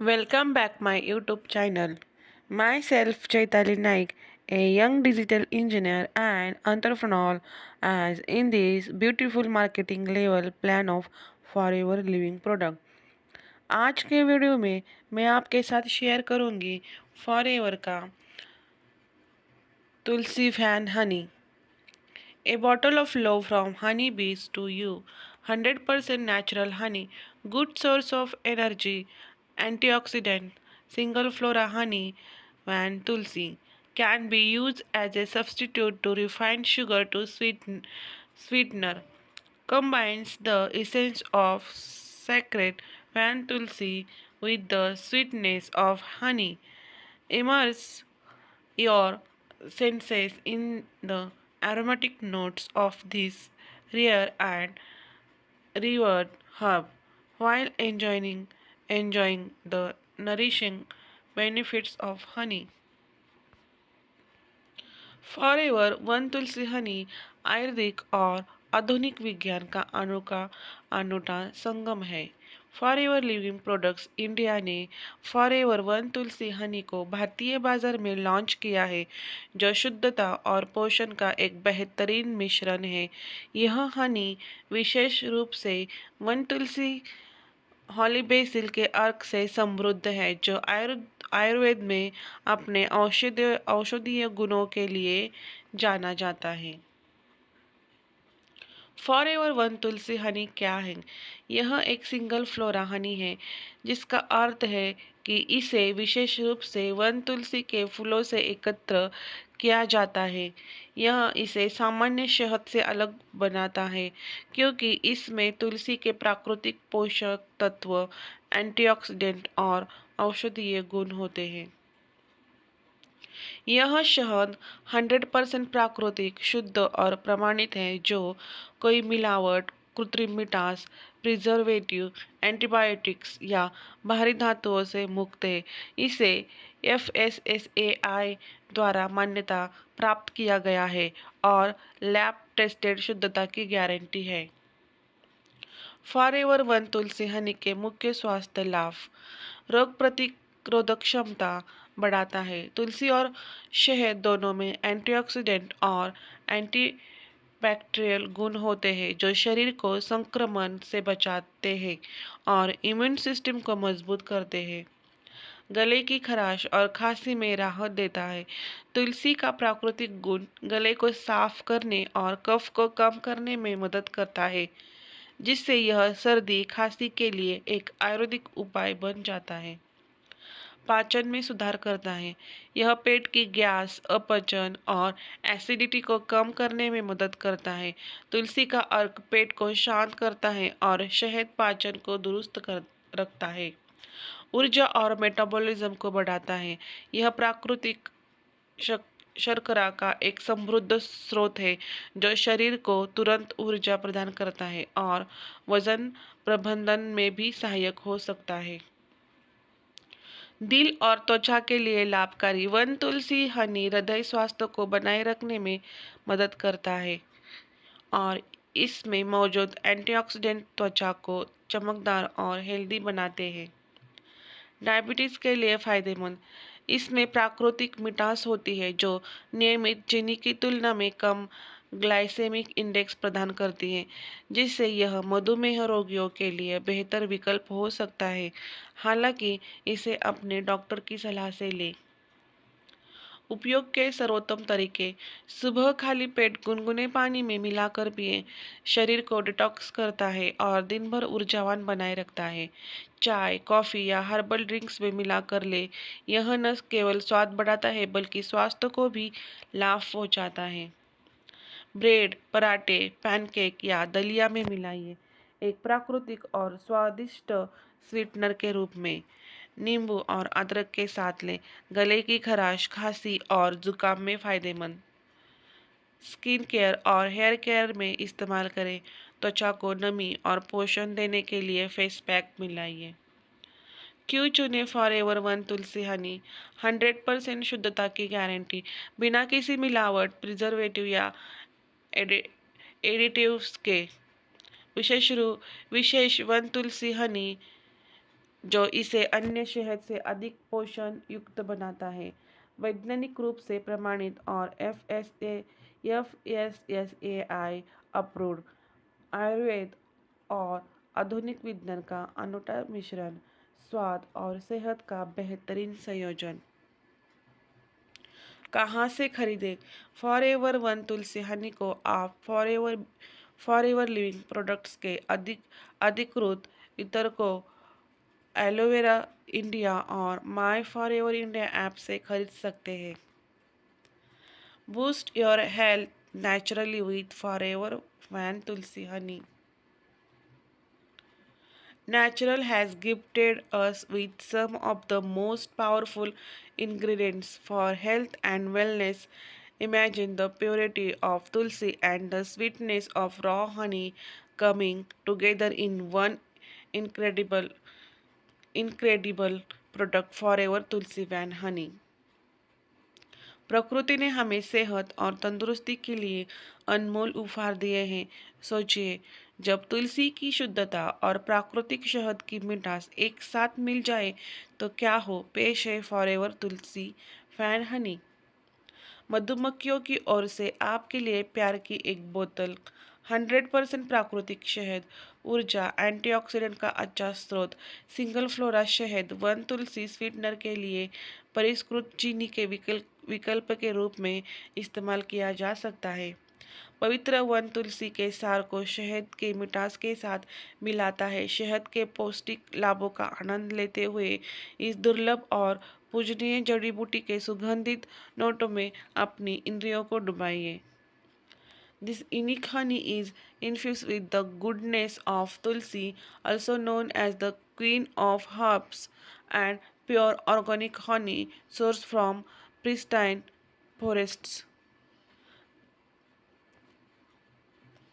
Welcome back my YouTube channel. Myself Chaitali Naik, a young digital engineer and entrepreneur as in this beautiful marketing level plan of forever living product. आज के video में मैं आपके साथ share करूंगी forever का Tulsi fan honey. A bottle of love from honey bees to you. 100% natural honey, good source of energy, antioxidant, single flora honey and tulsi can be used as a substitute to refined sugar to sweetener. Combines the essence of sacred van tulsi with the sweetness of honey. Immerse your senses in the aromatic notes of this rare and revered herb while enjoying the nourishing benefits of honey. Forever one Tulsi honey आयुर्वेदिक और आधुनिक विज्ञान का अनूठा संगम है. Forever living products India ने forever one Tulsi honey को भारतीय बाजार में लॉन्च किया है, जो शुद्धता और पोषण का एक बेहतरीन मिश्रण है. यह हनी विशेष रूप से वन तुलसी हॉली बेसिल के अर्क से समृद्ध है, जो आयुर्वेद में अपने औषधीय गुणों के लिए जाना जाता है. फॉरएवर वन तुलसी हनी क्या है? यह एक सिंगल फ्लोरा हनी है, जिसका अर्थ है कि इसे विशेष रूप से वन तुलसी के फूलों से एकत्र किया जाता है. यह इसे सामान्य शहद से अलग बनाता है, क्योंकि इसमें तुलसी के प्राकृतिक पोषक तत्व, एंटीऑक्सीडेंट और औषधीय गुण होते हैं. यह शहद 100% प्राकृतिक, शुद्ध और प्रमाणित है, जो कोई मिलावट, कृत्रिम मिठास, प्रिजर्वेटिव, एंटीबायोटिक्स या बाहरी धातुओं से मुक्त है. इसे FSSAI द्वारा मान्यता प्राप्त किया गया है और लैब टेस्टेड शुद्धता की गारंटी है. फॉरएवर वन तुलसी हनी के मुख्य स्वास्थ्य लाभ: रोग प्रतिरोधक क्षमता बढ़ाता है. तुलसी और शहद दोनों में एंटीऑक्सीडेंट और एंटीबैक्टीरियल गुण होते हैं, जो शरीर को संक्रमण से बचाते हैं और इम्यून सिस्टम को मजबूत करते हैं. गले की खराश और खांसी में राहत देता है. तुलसी का प्राकृतिक गुण गले को साफ करने और कफ को कम करने में मदद करता है, जिससे यह सर्दी खांसी के लिए एक आयुर्वेदिक उपाय बन जाता है. पाचन में सुधार करता है. यह पेट की गैस, अपचन और एसिडिटी को कम करने में मदद करता है. तुलसी का अर्क पेट को शांत करता है और शहद पाचन को दुरुस्त कर रखता है. ऊर्जा और मेटाबॉलिज्म को बढ़ाता है. यह प्राकृतिक शर्करा का एक समृद्ध स्रोत है, जो शरीर को तुरंत ऊर्जा प्रदान करता है और वजन प्रबंधन में भी सहायक हो सकता है. दिल और त्वचा के लिए लाभकारी वन तुलसी हनी हृदय स्वास्थ्य को बनाए रखने में मदद करता है और इसमें मौजूद एंटीऑक्सीडेंट त्वचा को चमकदार और हेल्दी बनाते हैं. डायबिटीज़ के लिए फ़ायदेमंद: इसमें प्राकृतिक मिठास होती है, जो नियमित चीनी की तुलना में कम ग्लाइसेमिक इंडेक्स प्रदान करती है, जिससे यह मधुमेह रोगियों के लिए बेहतर विकल्प हो सकता है. हालांकि इसे अपने डॉक्टर की सलाह से लें. उपयोग के सर्वोत्तम तरीके: सुबह खाली पेट गुनगुने पानी में मिलाकर पिएं. शरीर को डिटॉक्स करता है और दिन भर ऊर्जावान बनाए रखता है. चाय, कॉफ़ी या हर्बल ड्रिंक्स में मिलाकर लें. यह न केवल स्वाद बढ़ाता है, बल्कि स्वास्थ्य को भी लाभ पहुंचाता है. ब्रेड, पराठे, पैनकेक या दलिया में मिलाइए. एक प्राकृतिक और स्वादिष्ट स्वीटनर के रूप में. नींबू और अदरक के साथ लें. गले की खराश, खांसी और जुकाम में फ़ायदेमंद. स्किन केयर और हेयर केयर में इस्तेमाल करें. त्वचा को नमी और पोषण देने के लिए फेस पैक मिलाइए. क्यों चुने फॉरएवर वन तुलसी हनी? 100% शुद्धता की गारंटी, बिना किसी मिलावट, प्रिजर्वेटिव या एडिटिव्स के. विशेष वन तुलसी हनी जो इसे अन्य शहद से अधिक पोषण युक्त बनाता है। वैज्ञानिक रूप से प्रमाणित और FSSAI अप्रूव्ड आयुर्वेद और आधुनिक विज्ञान का अनूठा मिश्रण, स्वाद और सेहत का बेहतरीन संयोजन। कहाँ से खरीदें? फॉरएवर वन तुलसी हनी को आप फॉरएवर लिविंग प्रोडक्ट्स के अधिकृत वितरकों एलोवेरा इंडिया और माय फॉरएवर इंडिया ऐप से खरीद सकते हैं। Boost your health naturally with forever one Tulsi Honey. Natural has gifted us with some of the most powerful ingredients for health and wellness. Imagine the purity of tulsi and the sweetness of raw honey coming together in one incredible, incredible product forever tulsi and honey. प्रकृति ने हमें सेहत और तंदुरुस्ती के लिए अनमोल उपहार दिए हैं। सोचिए, जब तुलसी की शुद्धता और प्राकृतिक शहद की मिठास एक साथ मिल जाए तो क्या हो। पेश है फॉरएवर तुलसी फैन हनी। मधुमक्खियों की ओर से आपके लिए प्यार की एक बोतल। 100% प्राकृतिक शहद, ऊर्जा, एंटीऑक्सीडेंट का अच्छा स्रोत, सिंगल फ्लोरा शहद वन तुलसी स्वीटनर के लिए परिष्कृत चीनी के विकल्प के रूप में इस्तेमाल किया जा सकता है। पवित्र वन तुलसी के सार को शहद के मिठास के साथ मिलाता है। शहद के पौष्टिक लाभों का आनंद लेते हुए इस दुर्लभ और पूजनीय जड़ी बूटी के सुगंधित नोटों में अपनी इंद्रियों को डुबाइए। This unique honey is infused with the goodness of tulsi, also known as the queen of herbs, and pure organic honey sourced from pristine forests.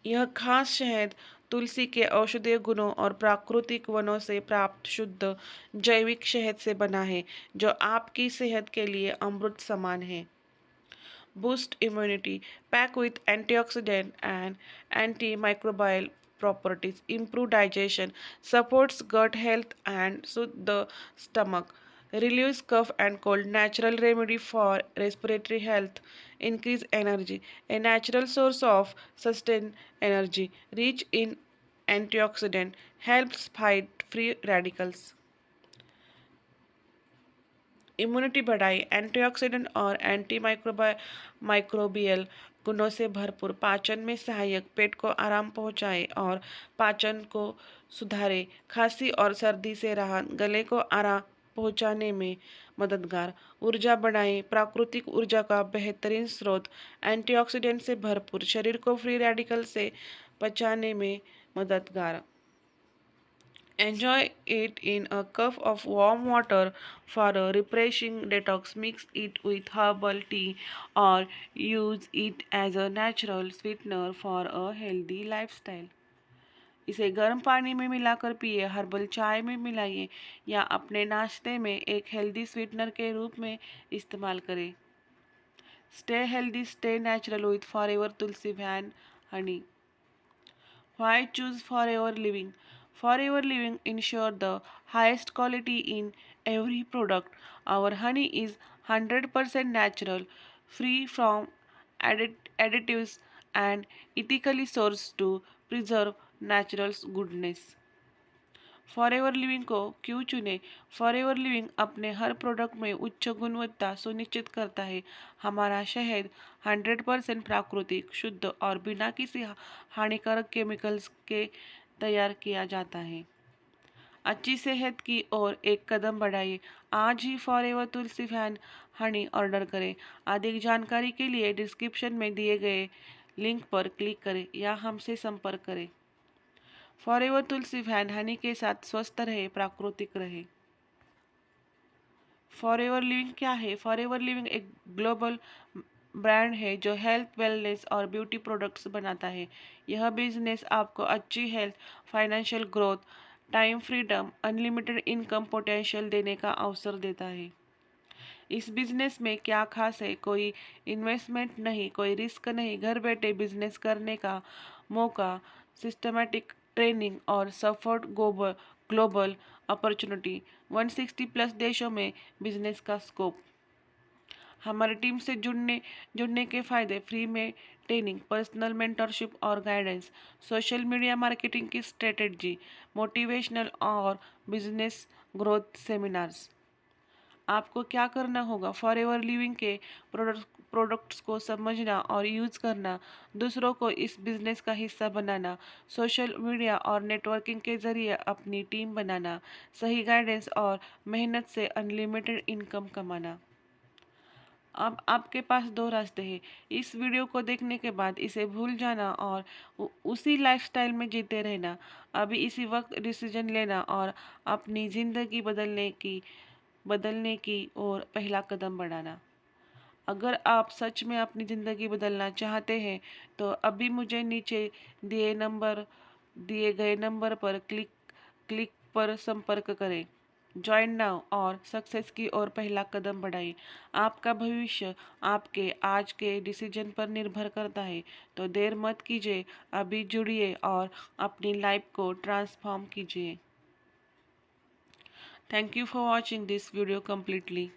यह खास शहद तुलसी के औषधीय गुणों और प्राकृतिक वनों से प्राप्त शुद्ध जैविक शहद से बना है, जो आपकी सेहत के लिए अमृत समान है। Boost immunity, packed with antioxidant and antimicrobial properties, improve digestion, supports gut health and soothe the stomach, relieves cough and cold, natural remedy for respiratory health, increase energy, a natural source of sustained energy, rich in antioxidant, helps fight free radicals. Immunity बढ़ाई, antioxidant और anti microbial गुणों से भरपूर, पाचन में सहायक, पेट को आराम पहुंचाए और पाचन को सुधारे, खांसी और सर्दी से राहत, गले को आराम पहुंचाने में मददगार, ऊर्जा बढ़ाएं, प्राकृतिक ऊर्जा का बेहतरीन स्रोत, एंटीऑक्सीडेंट से भरपूर, शरीर को फ्री रेडिकल से बचाने में मददगार। Enjoy it in a cup of warm water for a refreshing detox. Mix it with herbal tea or use it as a natural sweetener for a healthy lifestyle. इसे गर्म पानी में मिलाकर पिए, हर्बल चाय में मिलाइए या अपने नाश्ते में एक हेल्दी स्वीटनर के रूप में इस्तेमाल करें। Stay healthy, stay natural with Forever Tulsi and Honey. Why choose Forever Living? Forever Living ensure the highest quality in every product. Our honey is 100% natural, free from additives and ethically sourced to preserve natural goodness. Forever living को क्यों चुने? Forever living अपने हर product में उच्च गुणवत्ता सुनिश्चित करता है। हमारा शहद 100% प्राकृतिक, शुद्ध और बिना किसी हानिकारक केमिकल्स के तैयार किया जाता है। अच्छी सेहत की ओर एक कदम बढ़ाइए। आज ही फॉरएवर तुलसी फैन हनी ऑर्डर करें। अधिक जानकारी के लिए डिस्क्रिप्शन में दिए गए लिंक पर क्लिक करें या हमसे संपर्क करें। फॉरएवर तुलसी फैन हनी के साथ स्वस्थ रहे, प्राकृतिक रहे। फॉरएवर लिविंग क्या है? फॉरएवर लिविंग एक ग्लोबल ब्रांड है जो हेल्थ, वेलनेस और ब्यूटी प्रोडक्ट्स बनाता है। यह बिजनेस आपको अच्छी health, financial growth, time freedom, unlimited income potential देने का अवसर देता है। इस बिजनेस में क्या खास है? कोई इन्वेस्टमेंट नहीं, कोई रिस्क नहीं, घर बैठे बिजनेस करने का मौका, सिस्टमैटिक ट्रेनिंग और सपोर्ट ग्लोबल अपॉर्चुनिटी, 160 प्लस देशों में बिजनेस का स्कोप। हमारी टीम से जुड़ने के फायदे: फ्री में ट्रेनिंग, पर्सनल मेंटरशिप और गाइडेंस, सोशल मीडिया मार्केटिंग की स्ट्रेटेजी, मोटिवेशनल और बिजनेस ग्रोथ सेमिनार्स। आपको क्या करना होगा? फॉरएवर लिविंग के प्रोडक्ट्स को समझना और यूज़ करना, दूसरों को इस बिजनेस का हिस्सा बनाना, सोशल मीडिया और नेटवर्किंग के जरिए अपनी टीम बनाना, सही गाइडेंस और मेहनत से अनलिमिटेड इनकम कमाना। अब आपके पास दो रास्ते हैं। इस वीडियो को देखने के बाद इसे भूल जाना और उसी लाइफस्टाइल में जीते रहना। अभी इसी वक्त डिसीजन लेना और अपनी ज़िंदगी बदलने की ओर पहला कदम बढ़ाना। अगर आप सच में अपनी ज़िंदगी बदलना चाहते हैं तो अभी मुझे नीचे दिए गए नंबर पर क्लिक पर संपर्क करें। ज्वाइन नाउ और सक्सेस की ओर पहला कदम बढ़ाएं। आपका भविष्य आपके आज के डिसीजन पर निर्भर करता है, तो देर मत कीजिए, अभी जुड़िए और अपनी लाइफ को ट्रांसफॉर्म कीजिए। Thank you for watching this video completely.